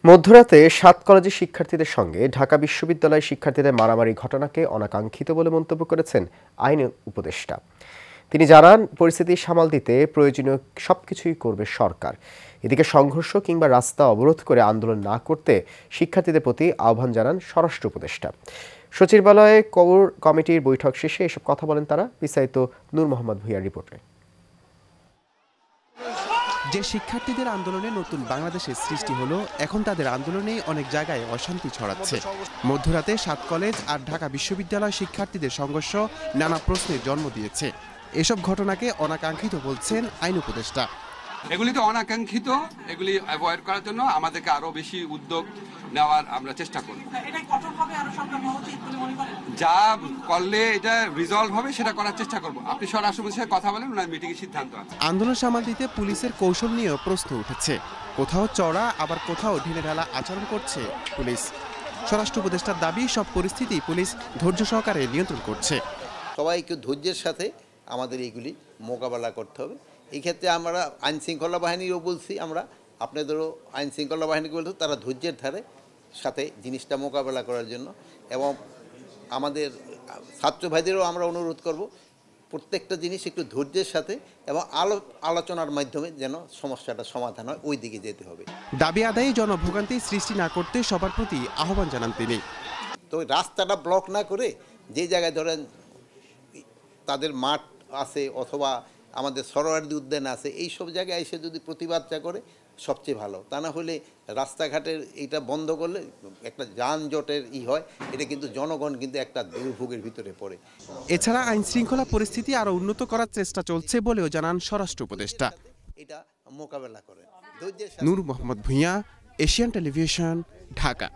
মধ্যরাতে ৭ কলেজের শিক্ষার্থীদের সঙ্গে ঢাকা বিশ্ববিদ্যালয়ের শিক্ষার্থীদের মারামারি ঘটনাকে অনাকাঙ্ক্ষিত বলে মন্তব্য করেছেন আইন উপদেষ্টা। তিনি জানান, পরিস্থিতি সামাল দিতে প্রয়োজনীয় সবকিছুই করবে সরকার। এদিকে সংঘর্ষ কিংবা রাস্তা অবরোধ করে আন্দোলন না করতে শিক্ষার্থীদের প্রতি আহ্বান জানান স্বরাষ্ট্র উপদেষ্টা। সচিবালয়ে কোর কমিটির বৈঠক শেষে এসব কথা বলেন তারা। বিস্তারিত নূর মোহাম্মদ ভূঁইয়ার রিপোর্টে। যে শিক্ষার্থীদের আন্দোলনে নতুন বাংলাদেশের সৃষ্টি হলো, এখন তাদের আন্দোলনে অনেক জায়গায় অশান্তি ছড়াচ্ছে। মধ্যরাতে ৭ কলেজ আর ঢাকা বিশ্ববিদ্যালয় শিক্ষার্থীদের সংঘর্ষ নানা প্রশ্নের জন্ম দিয়েছে। এসব ঘটনাকে অনাকাঙ্ক্ষিত বলছেন আইন উপদেষ্টা। এগুলি তো অনাকাঙ্ক্ষিত, এগুলি অ্যাভয়েড করার জন্য আমাদেরকে আরো বেশি উদ্যোগ নেওয়ার আমরা চেষ্টা করব। যা করলে এটা রিজলভ হবে সেটা করার চেষ্টা করব। আপনি স্বরাষ্ট্রমন্ত্রীর সাথে কথা বলেন, ওনার মিটিংয়ে সিদ্ধান্ত আছে। আন্দোলন সামাল দিতে পুলিশের কৌশল নিয়েও প্রশ্ন উঠেছে। কোথাও চড়া, আবার কোথাও ঢিলেঢালা আচরণ করছে পুলিশ। স্বরাষ্ট্র উপদেষ্টার দাবি, সব পরিস্থিতি পুলিশ ধৈর্য সহকারে নিয়ন্ত্রণ করছে। সবাইকে ধৈর্যের সাথে আমাদের এইগুলি মোকাবেলা করতে হবে। এই ক্ষেত্রে আমরা আইন শৃঙ্খলা বাহিনীরও বলছি, আমরা আপনাদেরও আইন শৃঙ্খলা বাহিনীকে বলছি তারা ধৈর্যের ধারে সাথে জিনিসটা মোকাবেলা করার জন্য। এবং আমাদের ছাত্র ভাইদেরও আমরা অনুরোধ করব প্রত্যেকটা জিনিস একটু ধৈর্যের সাথে এবং আলোচনার মাধ্যমে যেন সমস্যাটা সমাধান হয়, ওই দিকে যেতে হবে। দাবি আদায়ে জনভোগান্তি সৃষ্টি না করতে সবার প্রতি আহ্বান জানান তিনি। তো রাস্তাটা ব্লক না করে যে জায়গায় ধরেন তাদের মাঠ আছে অথবা আমাদের সরোয়ার্দী উদ্যান আছে, এই সব জায়গায় এসে যদি প্রতিবাদটা করে সবচেয়ে ভালো। তা না হলে রাস্তাঘাটের এটা বন্ধ করলে একটা যানজটের হয়, এটা কিন্তু জনগণ কিন্তু একটা দুর্ভোগের ভিতরে পড়ে। এছাড়া আইন শৃঙ্খলা পরিস্থিতি আরো উন্নত করার চেষ্টা চলছে বলেও জানান স্বরাষ্ট্র উপদেষ্টা। এটা মোকাবেলা করে। নূর মোহাম্মদ ভূঁইয়া, এশিয়ান টেলিভিশন, ঢাকা।